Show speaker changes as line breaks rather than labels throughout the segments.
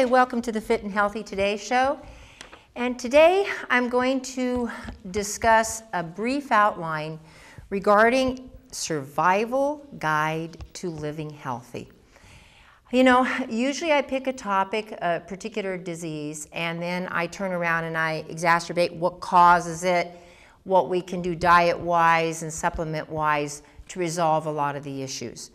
Hi, welcome to the Fit and Healthy Today show. And today I'm going to discuss a brief outline regarding survival guide to living healthy. You know, usually I pick a topic, a particular disease, and then I turn around and I exacerbate what causes it, what we can do diet-wise and supplement-wise to resolve a lot of the issues.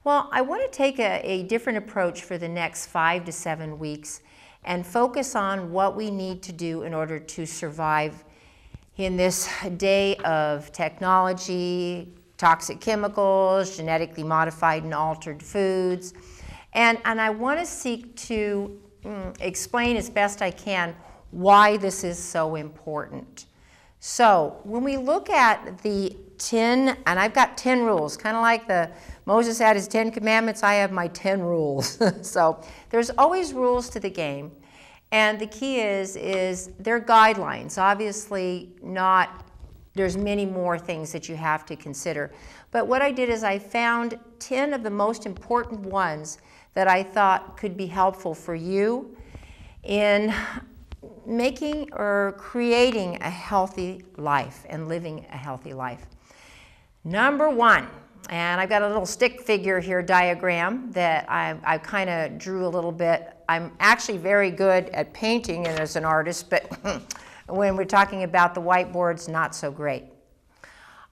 Well, I want to take a different approach for the next 5 to 7 weeks and focus on what we need to do in order to survive in this day of technology, toxic chemicals, genetically modified and altered foods. And I want to seek to explain as best I can why this is so important. So when we look at the 10, and I've got 10 rules, kind of like Moses had his 10 commandments, I have my 10 rules. So there's always rules to the game. And the key is they're guidelines. Obviously there's many more things that you have to consider. But what I did is I found 10 of the most important ones that I thought could be helpful for you in making or creating a healthy life and living a healthy life. Number one, and I've got a little stick figure here diagram that I kind of drew a little bit. I'm actually very good at painting and as an artist, but when we're talking about the whiteboards, not so great.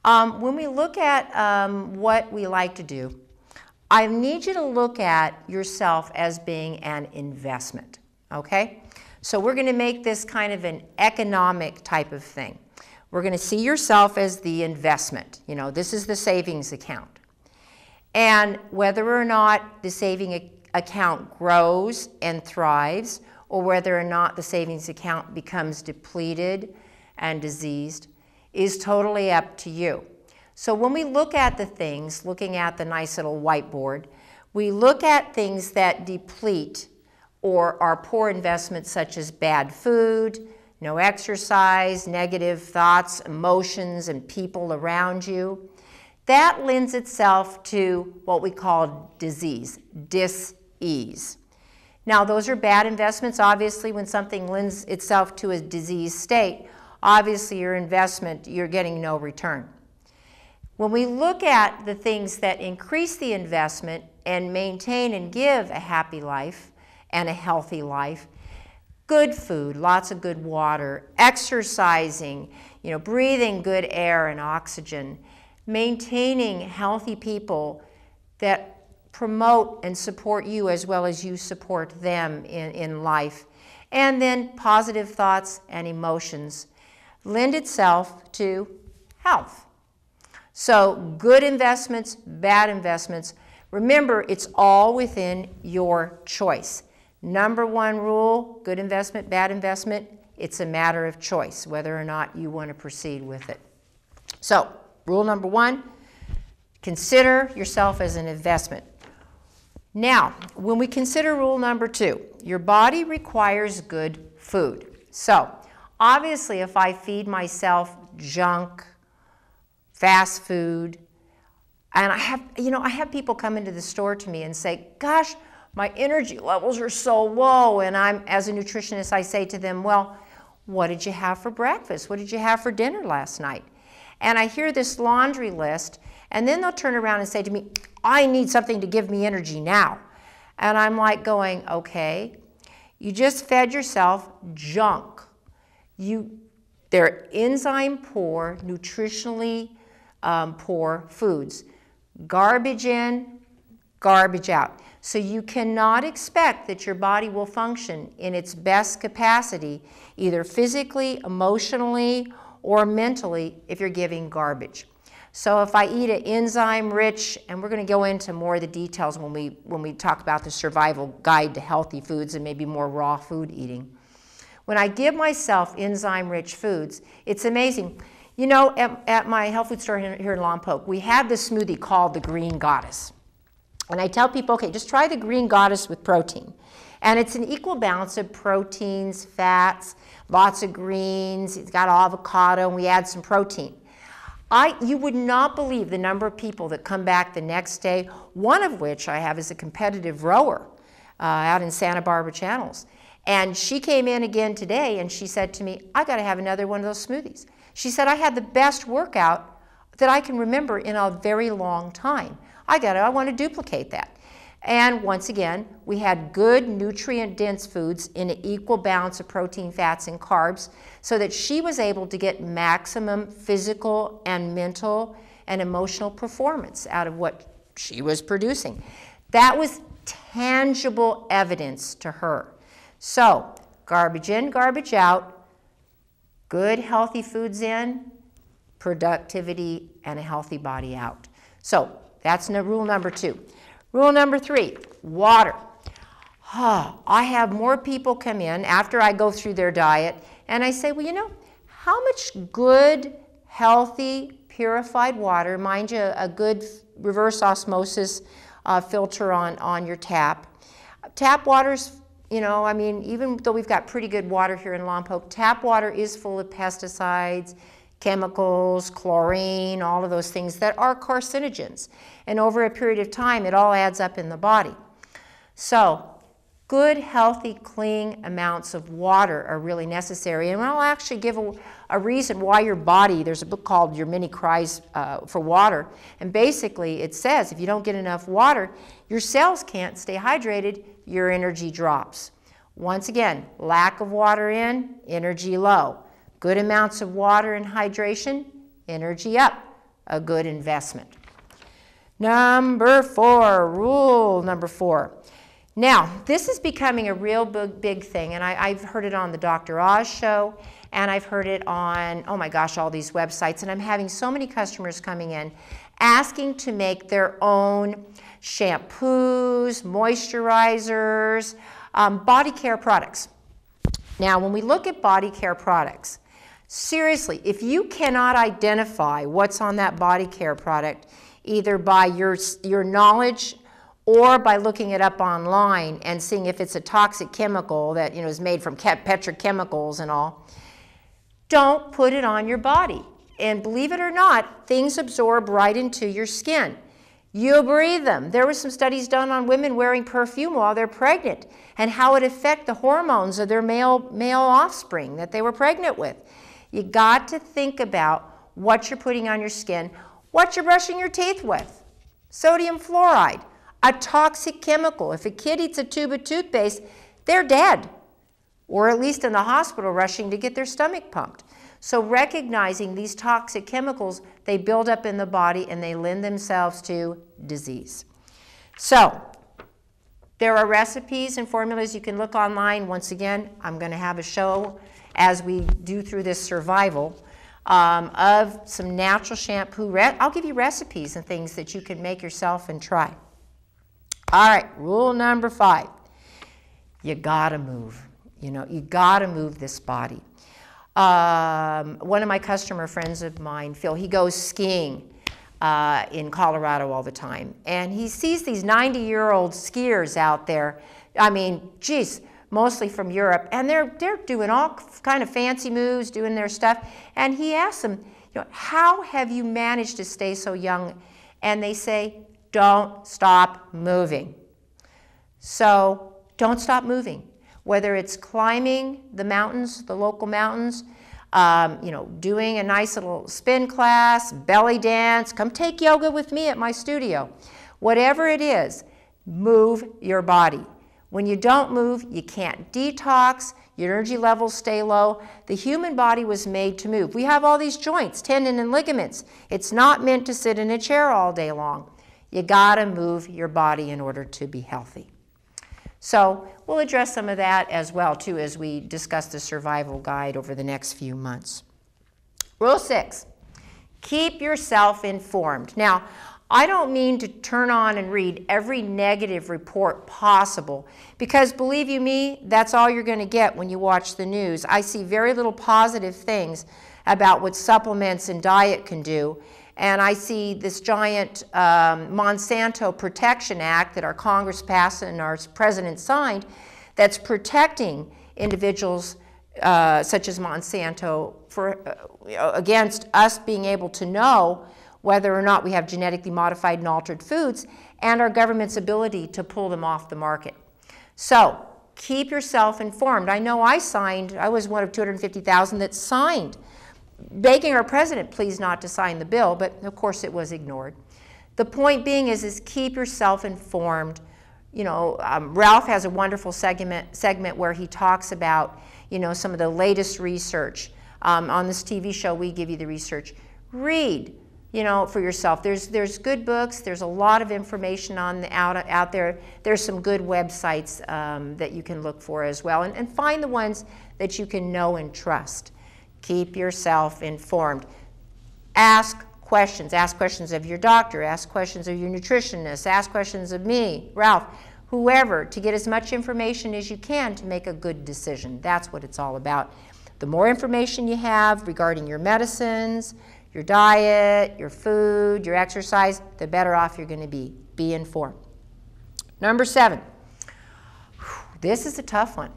When we look at what we like to do, I need you to look at yourself as being an investment, okay? So we're going to make this kind of an economic type of thing. We're going to see yourself as the investment. You know, this is the savings account. And whether or not the saving account grows and thrives, or whether or not the savings account becomes depleted and diseased, is totally up to you. So when we look at the things, looking at the nice little whiteboard, we look at things that deplete or are poor investments such as bad food, no exercise, negative thoughts, emotions, and people around you. That lends itself to what we call disease, dis-ease. Now, those are bad investments. Obviously, when something lends itself to a disease state, obviously your investment, you're getting no return. When we look at the things that increase the investment and maintain and give a happy life and a healthy life, good food, lots of good water, exercising, you know, breathing good air and oxygen, maintaining healthy people that promote and support you as well as you support them in life, and then positive thoughts and emotions lend itself to health. So good investments, bad investments. Remember, it's all within your choice. Number one rule, good investment, bad investment, it's a matter of choice, whether or not you want to proceed with it. So, rule number one, consider yourself as an investment. Now, when we consider rule number two, your body requires good food. So, obviously, if I feed myself junk, fast food, and I have people come into the store to me and say, gosh, my energy levels are so low, and as a nutritionist, I say to them, well, what did you have for breakfast? What did you have for dinner last night? And I hear this laundry list, and then they'll turn around and say to me, I need something to give me energy now. And I'm like going, okay, you just fed yourself junk. They're enzyme poor, nutritionally poor foods. Garbage in, garbage out. So you cannot expect that your body will function in its best capacity, either physically, emotionally, or mentally, if you're giving garbage. So if I eat an enzyme-rich, and we're going to go into more of the details when we talk about the survival guide to healthy foods and maybe more raw food eating. When I give myself enzyme-rich foods, it's amazing. You know, at my health food store here in Lompoc, we have this smoothie called the Green Goddess. And I tell people, okay, just try the Green Goddess with protein. And it's an equal balance of proteins, fats, lots of greens. It's got avocado, and we add some protein. You would not believe the number of people that come back the next day, one of which I have is a competitive rower. out in Santa Barbara Channels. And she came in again today and she said to me, I got to have another one of those smoothies. She said, I had the best workout that I can remember in a very long time. I want to duplicate that. And once again, we had good nutrient-dense foods in an equal balance of protein, fats, and carbs so that she was able to get maximum physical and mental and emotional performance out of what she was producing. That was tangible evidence to her. So, garbage in, garbage out, good healthy foods in, productivity, and a healthy body out. So, that's rule number 2. Rule number 3, water. I have more people come in after I go through their diet, and I say, well, you know, how much good, healthy, purified water, mind you, a good reverse osmosis filter on your tap. Tap water's, you know, I mean, even though we've got pretty good water here in Lompoc, tap water is full of pesticides, chemicals, chlorine, all of those things that are carcinogens. And over a period of time, it all adds up in the body. So, good, healthy, clean amounts of water are really necessary. And I'll actually give a reason why your body, there's a book called Your Many Cries for Water. And basically, it says if you don't get enough water, your cells can't stay hydrated, your energy drops. Once again, lack of water in, energy low. Good amounts of water and hydration, energy up, a good investment. Number 4, rule number 4. Now, this is becoming a real big thing, and I've heard it on the Dr. Oz show, and I've heard it on, oh my gosh, all these websites, and I'm having so many customers coming in asking to make their own shampoos, moisturizers, body care products. Now, when we look at body care products, seriously, if you cannot identify what's on that body care product, either by your knowledge or by looking it up online and seeing if it's a toxic chemical that, you know, is made from petrochemicals and all, don't put it on your body. And believe it or not, things absorb right into your skin. You breathe them. There were some studies done on women wearing perfume while they're pregnant and how it affected the hormones of their male offspring that they were pregnant with. You got to think about what you're putting on your skin, what you're brushing your teeth with. Sodium fluoride, a toxic chemical. If a kid eats a tube of toothpaste, they're dead, or at least in the hospital rushing to get their stomach pumped. So recognizing these toxic chemicals, they build up in the body and they lend themselves to disease. So there are recipes and formulas you can look online. Once again, I'm going to have a show as we do through this survival of some natural shampoo. I'll give you recipes and things that you can make yourself and try. All right, rule number 5. You gotta move. You know, you gotta move this body. One of my customer friends of mine, Phil, he goes skiing in Colorado all the time. And he sees these 90-year-old skiers out there. I mean, geez, mostly from Europe. And they're doing all kind of fancy moves, doing their stuff. And he asks them, you know, how have you managed to stay so young? And they say, don't stop moving. So don't stop moving. Whether it's climbing the mountains, the local mountains, you know, doing a nice little spin class, belly dance, come take yoga with me at my studio. Whatever it is, move your body. When you don't move, you can't detox, your energy levels stay low. The human body was made to move. We have all these joints, tendon and ligaments. It's not meant to sit in a chair all day long. You gotta move your body in order to be healthy. So we'll address some of that as well too as we discuss the survival guide over the next few months. Rule 6, keep yourself informed. Now, I don't mean to turn on and read every negative report possible because believe you me, that's all you're going to get when you watch the news. I see very little positive things about what supplements and diet can do. And I see this giant Monsanto Protection Act that our Congress passed and our President signed that's protecting individuals such as Monsanto against us being able to know whether or not we have genetically modified and altered foods and our government's ability to pull them off the market. So keep yourself informed. I know I was one of 250,000 that signed, begging our president please not to sign the bill, but of course it was ignored. The point being is keep yourself informed. You know, Ralph has a wonderful segment where he talks about, you know, some of the latest research. On this TV show, we give you the research. Read, you know, for yourself. There's good books. There's a lot of information out there. There's some good websites that you can look for as well, and find the ones that you can know and trust. Keep yourself informed. Ask questions. Ask questions of your doctor. Ask questions of your nutritionist. Ask questions of me, Ralph, whoever, to get as much information as you can to make a good decision. That's what it's all about. The more information you have regarding your medicines, your diet, your food, your exercise, the better off you're going to be. Be informed. Number 7. This is a tough one.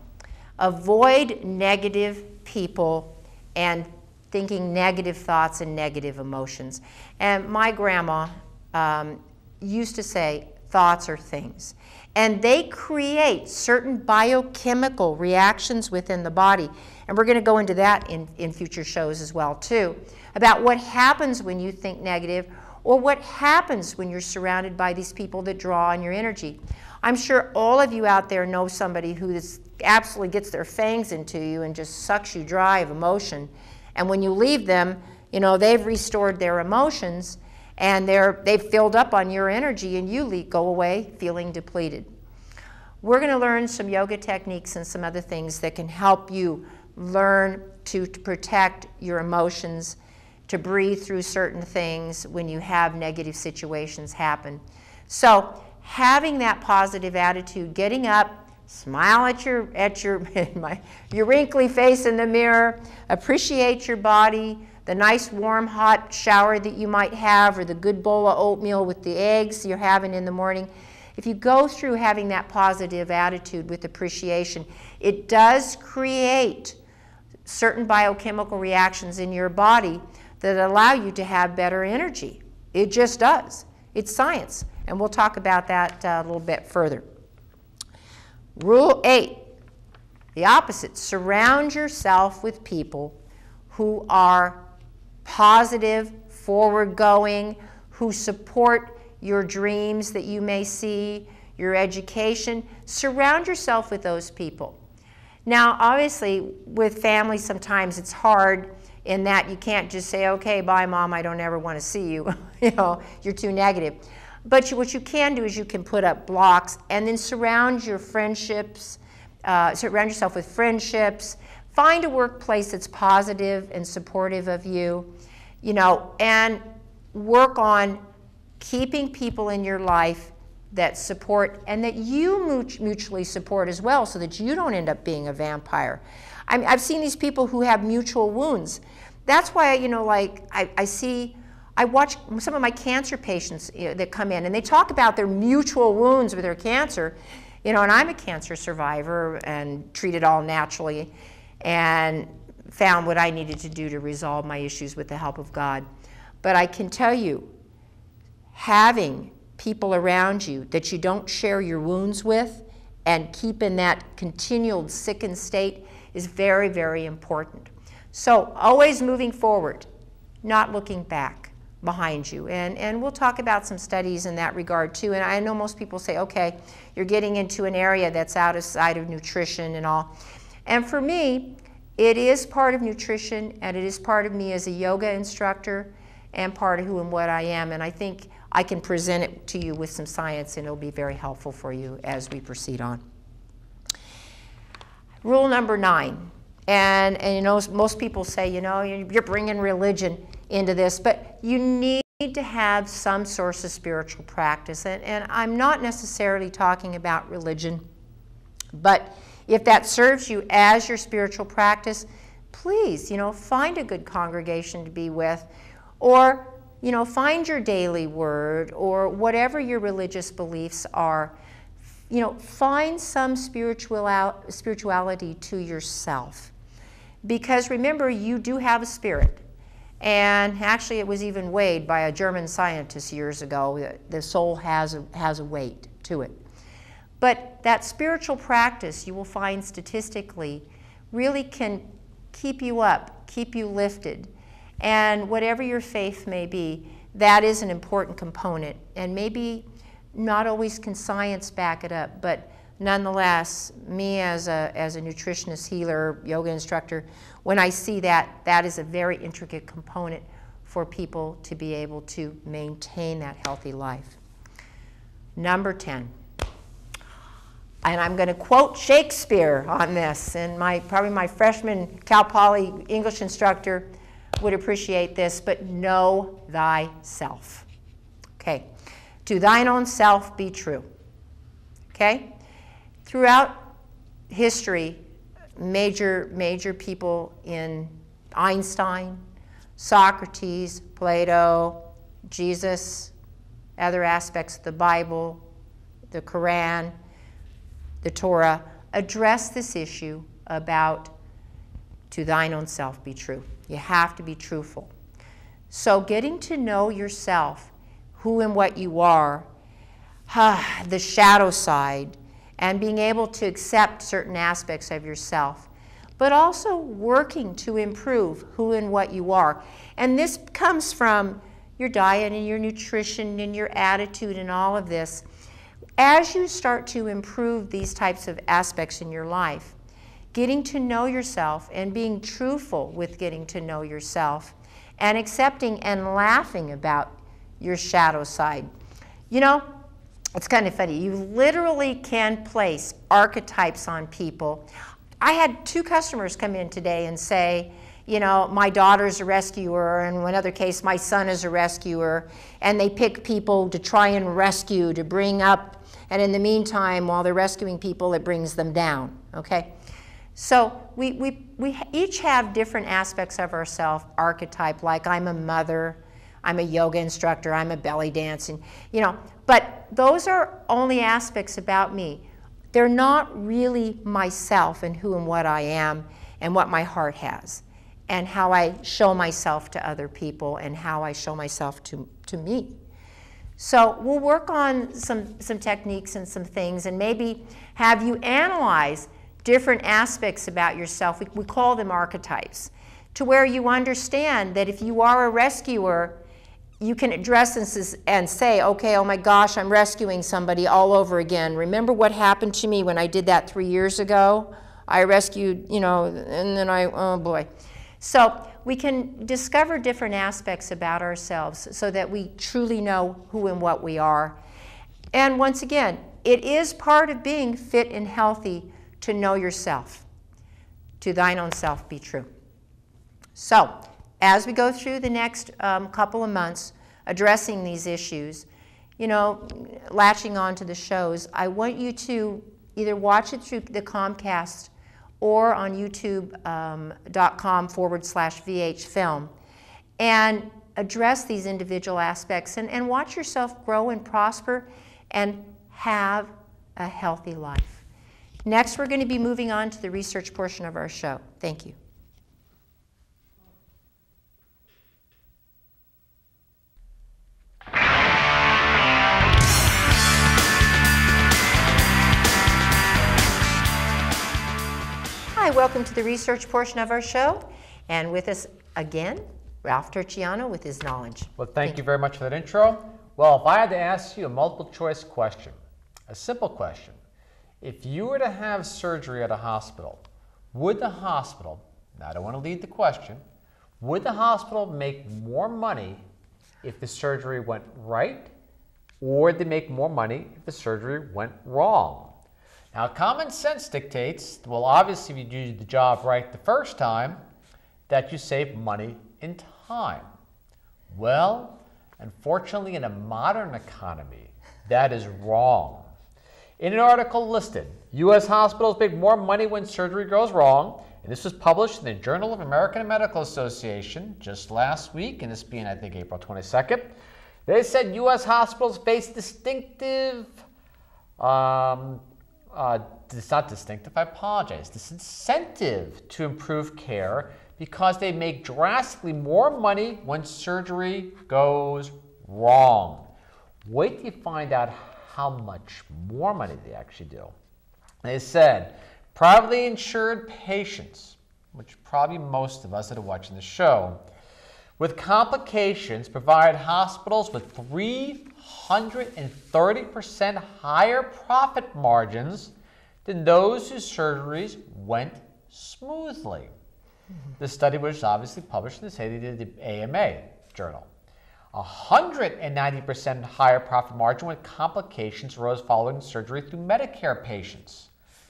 Avoid negative people and thinking negative thoughts and negative emotions. And my grandma used to say, thoughts are things. And they create certain biochemical reactions within the body. And we're going to go into that in future shows as well, too, about what happens when you think negative or what happens when you're surrounded by these people that draw on your energy. I'm sure all of you out there know somebody who absolutely gets their fangs into you and just sucks you dry of emotion. And when you leave them, you know, they've restored their emotions and they've filled up on your energy, and you go away feeling depleted. We're going to learn some yoga techniques and some other things that can help you learn to protect your emotions, to breathe through certain things when you have negative situations happen. So having that positive attitude, getting up, smile at your wrinkly face in the mirror, appreciate your body, the nice warm hot shower that you might have, or the good bowl of oatmeal with the eggs you're having in the morning. If you go through having that positive attitude with appreciation, it does create certain biochemical reactions in your body that allow you to have better energy. It just does. It's science, and we'll talk about that a little bit further. Rule 8, the opposite. Surround yourself with people who are positive, forward-going, who support your dreams that you may see, your education. Surround yourself with those people. Now, obviously, with family, sometimes it's hard in that you can't just say, okay, bye, Mom, I don't ever want to see you. You know, you're too negative. But what you can do is you can put up blocks and then surround your friendships, surround yourself with friendships. Find a workplace that's positive and supportive of you, you know, and work on keeping people in your life that support and that you mutually support as well, so that you don't end up being a vampire. I've seen these people who have mutual wounds. That's why, you know, like I watch some of my cancer patients, you know, that come in and they talk about their mutual wounds with their cancer, you know, and I'm a cancer survivor and treated all naturally and found what I needed to do to resolve my issues with the help of God. But I can tell you, having people around you that you don't share your wounds with and keep in that continual sickened state is very, very important. So always moving forward, not looking back behind you. And we'll talk about some studies in that regard too. And I know most people say, okay, you're getting into an area that's outside of nutrition and all. And for me, it is part of nutrition, and it is part of me as a yoga instructor and part of who and what I am. And I think I can present it to you with some science, and it'll be very helpful for you as we proceed on. Rule number 9. And you know, most people say, you know, you're bringing religion into this, but you need to have some source of spiritual practice. And I'm not necessarily talking about religion, but if that serves you as your spiritual practice, please, you know, find a good congregation to be with, or, you know, find your daily word, or whatever your religious beliefs are. You know, find some spirituality to yourself. Because remember, you do have a spirit. And actually, it was even weighed by a German scientist years ago. The soul has a weight to it. But that spiritual practice, you will find statistically, really can keep you up, keep you lifted. And whatever your faith may be, that is an important component. And maybe not always can science back it up, but nonetheless, me as a nutritionist, healer, yoga instructor, when I see that, that is a very intricate component for people to be able to maintain that healthy life. Number 10. And I'm going to quote Shakespeare on this, and probably my freshman Cal Poly English instructor would appreciate this, but know thyself. Okay, to thine own self be true. Okay, throughout history, major people in Einstein, Socrates, Plato, Jesus, other aspects of the Bible, the Quran, the Torah, address this issue about to thine own self be true. You have to be truthful. So getting to know yourself, who and what you are, the shadow side, and being able to accept certain aspects of yourself, but also working to improve who and what you are. And this comes from your diet and your nutrition and your attitude and all of this. As you start to improve these types of aspects in your life, getting to know yourself and being truthful with getting to know yourself and accepting and laughing about your shadow side. You know, it's kind of funny. You literally can place archetypes on people. I had 2 customers come in today and say, you know, my daughter's a rescuer, and in another case, my son is a rescuer, and they pick people to try and rescue, to bring up, and in the meantime, while they're rescuing people, it brings them down, okay? So we each have different aspects of ourselves, archetype, like I'm a mother, I'm a yoga instructor, I'm a belly dancing, you know, but those are only aspects about me. They're not really myself and who and what I am and what my heart has and how I show myself to other people and how I show myself to me. So we'll work on some techniques and some things and maybe have you analyze different aspects about yourself. We call them archetypes, to where you understand that if you are a rescuer, you can address this and say, okay, oh my gosh, I'm rescuing somebody all over again. Remember what happened to me when I did that 3 years ago? I rescued, you know, and then oh boy. So we can discover different aspects about ourselves so that we truly know who and what we are. And once again, it is part of being fit and healthy to know yourself. To thine own self be true. So, as we go through the next couple of months addressing these issues, you know, latching on to the shows, I want you to either watch it through the Comcast or on youtube.com/VH film and address these individual aspects and watch yourself grow and prosper and have a healthy life. Next, we're going to be moving on to the research portion of our show. Thank you. Hi, welcome to the research portion of our show. And with us again, Ralph Turchiano with his knowledge.
Well, thank you very much for that intro. Well, if I had to ask you a multiple choice question, a simple question, if you were to have surgery at a hospital, would the hospital, now I don't want to lead the question, would the hospital make more money if the surgery went right, or would they make more money if the surgery went wrong? Now, common sense dictates, well, obviously, if you do the job right the first time, that you save money and time. Well, unfortunately, in a modern economy, that is wrong. In an article listed, U.S. hospitals make more money when surgery goes wrong, and this was published in the Journal of American Medical Association just last week, and this being, I think, April 22nd. They said U.S. hospitals face distinctive, it's not distinctive, I apologize, disincentive to improve care because they make drastically more money when surgery goes wrong. Wait till you find out how much more money they actually do. They said privately insured patients, which probably most of us that are watching the show, with complications provide hospitals with 330% higher profit margins than those whose surgeries went smoothly. The study was obviously published in the AMA journal. 190% higher profit margin when complications arose following surgery through Medicare patients.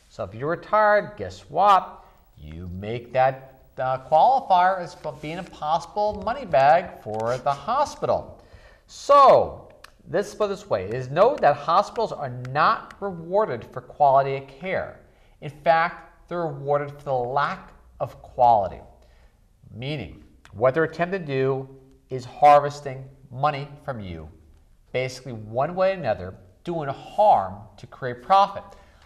So if you're retired, guess what? You make that qualifier as being a possible money bag for the hospital. So let's put it this way, is note that hospitals are not rewarded for quality of care. In fact, they're rewarded for the lack of quality. Meaning, what they're attempting to do is harvesting money from you, basically one way or another, doing harm to create profit.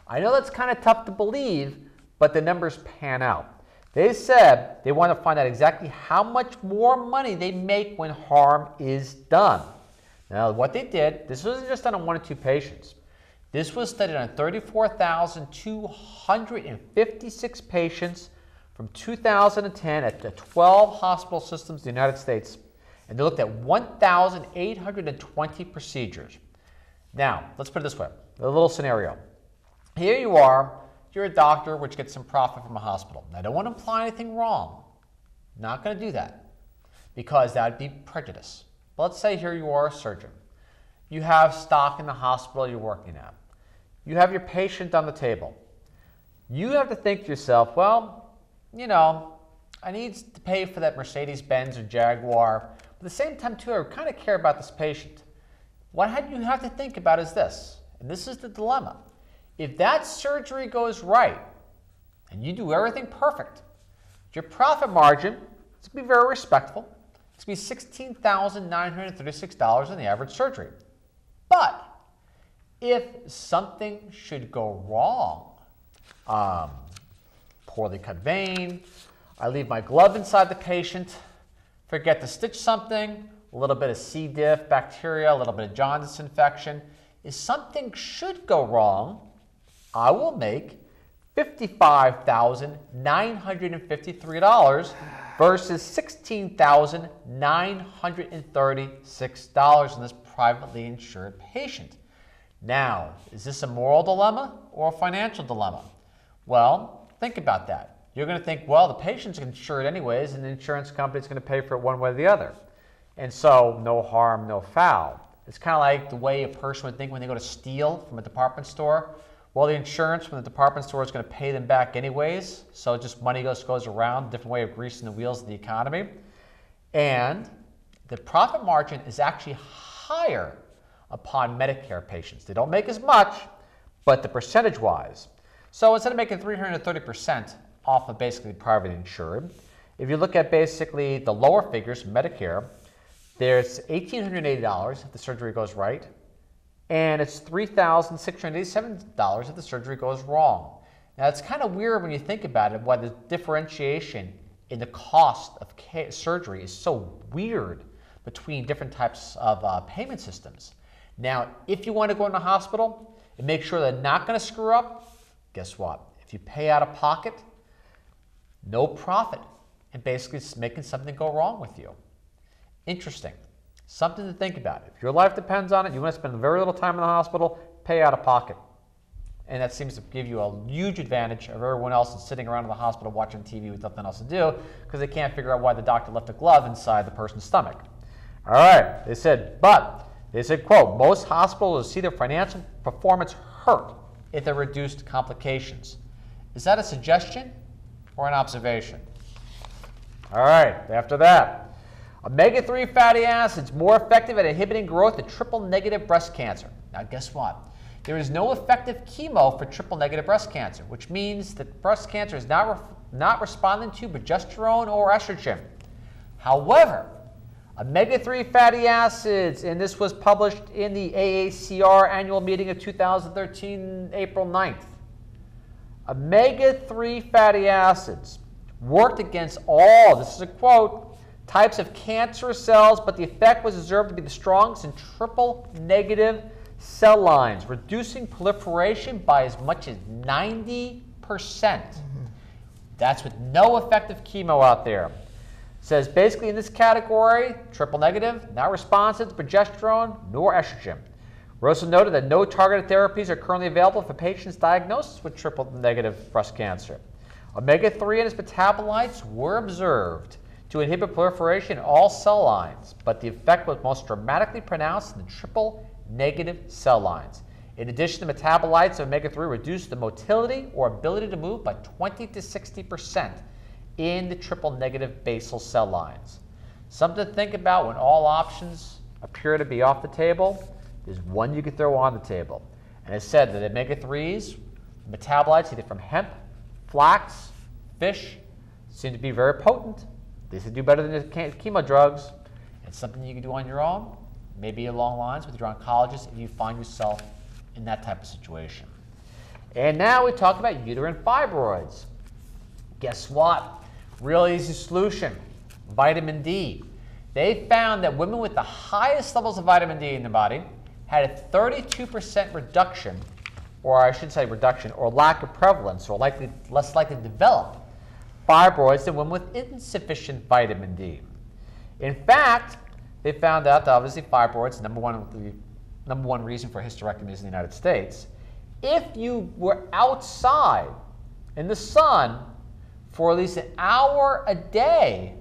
I know that's kind of tough to believe, but the numbers pan out. They said they want to find out exactly how much more money they make when harm is done. Now, what they did, this wasn't just done on 1 or 2 patients. This was studied on 34,256 patients from 2010 at the 12 hospital systems in the United States. And they looked at 1,820 procedures. Now, let's put it this way, a little scenario. Here you are, you're a doctor which gets some profit from a hospital. Now, I don't want to imply anything wrong. Not going to do that because that would be prejudice. But let's say here you are a surgeon. You have stock in the hospital you're working at. You have your patient on the table. You have to think to yourself, well, you know, I need to pay for that Mercedes-Benz or Jaguar. But at the same time, too, I kind of care about this patient. What you have to think about is this, and this is the dilemma. If that surgery goes right, and you do everything perfect, your profit margin is going to be very respectful. It's going to be $16,936 on the average surgery. But if something should go wrong, poorly cut vein, I leave my glove inside the patient, forget to stitch something, a little bit of C. diff, bacteria, a little bit of jaundice infection, if something should go wrong, I will make $55,953 versus $16,936 on this privately insured patient. Now, is this a moral dilemma or a financial dilemma? Well, think about that. You're going to think, well, the patient's insured anyways, and the insurance company's going to pay for it one way or the other. And so, no harm, no foul. It's kind of like the way a person would think when they go to steal from a department store. Well, the insurance from the department store is going to pay them back anyways, so just money goes around, different way of greasing the wheels of the economy. And the profit margin is actually higher upon Medicare patients. They don't make as much, but the percentage-wise. So instead of making 330% off of basically privately insured, if you look at basically the lower figures, Medicare, there's $1,880 if the surgery goes right, and it's $3,687 if the surgery goes wrong. Now, it's kind of weird when you think about it, why the differentiation in the cost of surgery is so weird between different types of payment systems. Now, if you want to go in the hospital and make sure they're not going to screw up, guess what? If you pay out of pocket, no profit, and basically it's making something go wrong with you. Interesting. Something to think about. If your life depends on it, you want to spend very little time in the hospital, pay out of pocket. And that seems to give you a huge advantage of everyone else that's sitting around in the hospital watching TV with nothing else to do because they can't figure out why the doctor left a glove inside the person's stomach. All right, they said, quote, most hospitals see their financial performance hurt if they reduced complications. Is that a suggestion or an observation? All right, after that. Omega-3 fatty acids more effective at inhibiting growth of triple-negative breast cancer. Now, guess what? There is no effective chemo for triple-negative breast cancer, which means that breast cancer is not responding to progesterone or estrogen. However, omega-3 fatty acids, and this was published in the AACR annual meeting of 2013, April 9th. Omega-3 fatty acids worked against all, this is a quote, types of cancerous cells, but the effect was observed to be the strongest in triple-negative cell lines, reducing proliferation by as much as 90%. That's with no effective chemo out there. Says basically in this category, triple negative, not responsive to progesterone nor estrogen. We also noted that no targeted therapies are currently available for patients diagnosed with triple negative breast cancer. Omega-3 and its metabolites were observed to inhibit proliferation in all cell lines, but the effect was most dramatically pronounced in the triple negative cell lines. In addition, the metabolites of omega-3 reduced the motility or ability to move by 20 to 60% in the triple negative basal cell lines. Something to think about when all options appear to be off the table. There's one you could throw on the table. And it said that omega-3s, metabolites either from hemp, flax, fish, seem to be very potent. They do better than the chemo drugs. It's something you can do on your own, maybe along lines with your oncologist if you find yourself in that type of situation. And now we talk about uterine fibroids. Guess what? Real easy solution, vitamin D. They found that women with the highest levels of vitamin D in the body had a 32% reduction, or I should say reduction, or lack of prevalence, or less likely to develop fibroids than women with insufficient vitamin D. In fact, they found out that obviously fibroids, the number one reason for hysterectomies in the United States. If you were outside in the sun for at least an hour a day,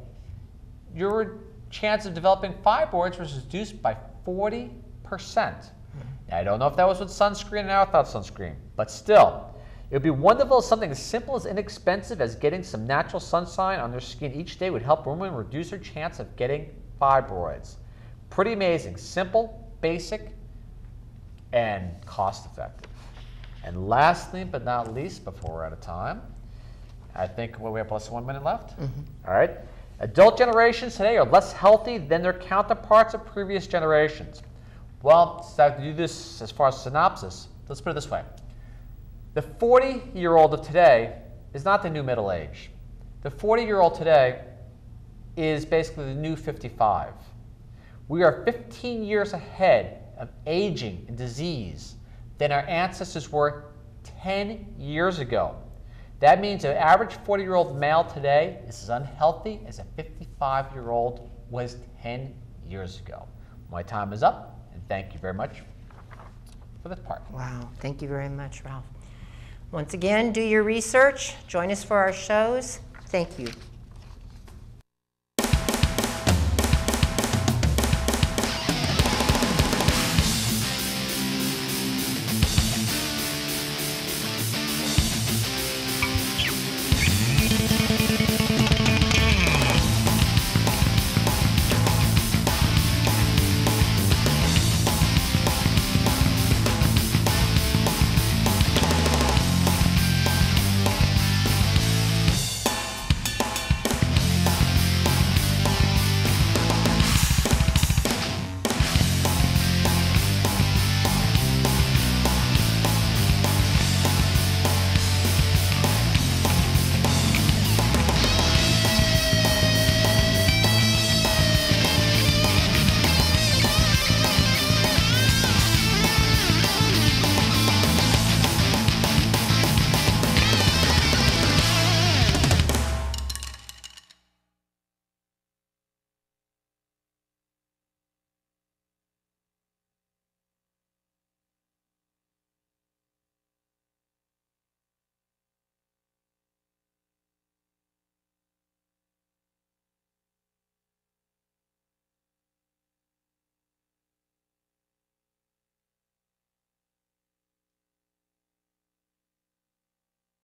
your chance of developing fibroids was reduced by 40%. Now, I don't know if that was with sunscreen or without sunscreen, but still, it would be wonderful if something as simple as inexpensive as getting some natural sunshine on their skin each day would help women reduce their chance of getting fibroids. Pretty amazing, simple, basic, and cost-effective. And lastly but not least, before we're out of time, I think we have less than 1 minute left. All right. Adult generations today are less healthy than their counterparts of previous generations. Well, to do this as far as synopsis, let's put it this way. The 40-year-old of today is not the new middle age. The 40-year-old today is basically the new 55. We are 15 years ahead of aging and disease than our ancestors were 10 years ago. That means an average 40-year-old male today is as unhealthy as a 55-year-old was 10 years ago. My time is up, and thank you very much for this part.
Wow, thank you very much, Ralph. Once again, do your research. Join us for our shows. Thank you.